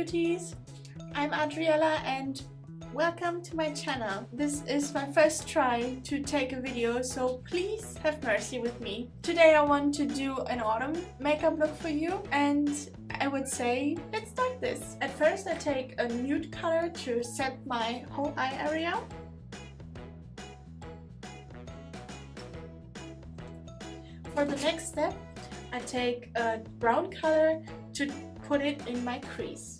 beauties, I'm Adriella and welcome to my channel. This is my first try to take a video, so please have mercy with me. Today I want to do an autumn makeup look for you, and I would say let's start this. At first I take a nude color to set my whole eye area. For the next step, I take a brown color to put it in my crease.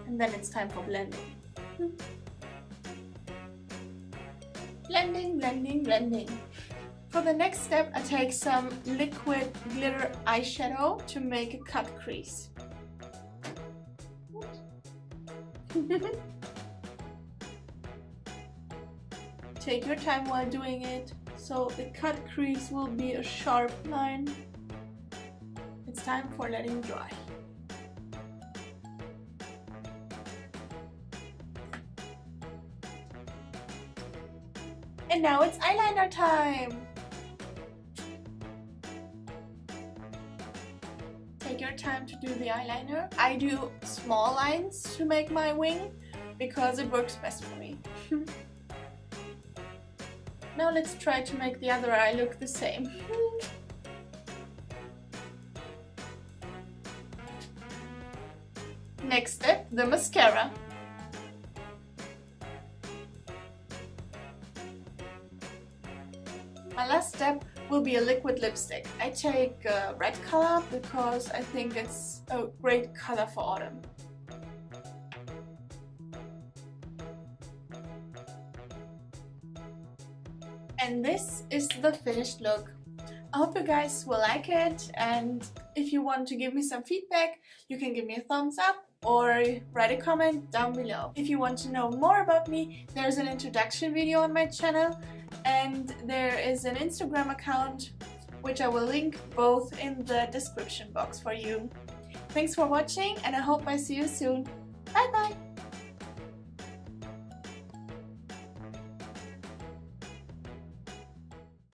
And then it's time for blending. Blending, blending, blending. For the next step, I take some liquid glitter eyeshadow to make a cut crease. Take your time while doing it, so the cut crease will be a sharp line. It's time for letting dry. And now it's eyeliner time! Take your time to do the eyeliner. I do small lines to make my wing because it works best for me. Now let's try to make the other eye look the same. Next step, the mascara. My last step will be a liquid lipstick. I take a red color because I think it's a great color for autumn. And this is the finished look. I hope you guys will like it, and if you want to give me some feedback, you can give me a thumbs up or write a comment down below. If you want to know more about me, there's an introduction video on my channel, and there is an Instagram account which I will link both in the description box for you. Thanks for watching, and I hope I see you soon. Bye bye!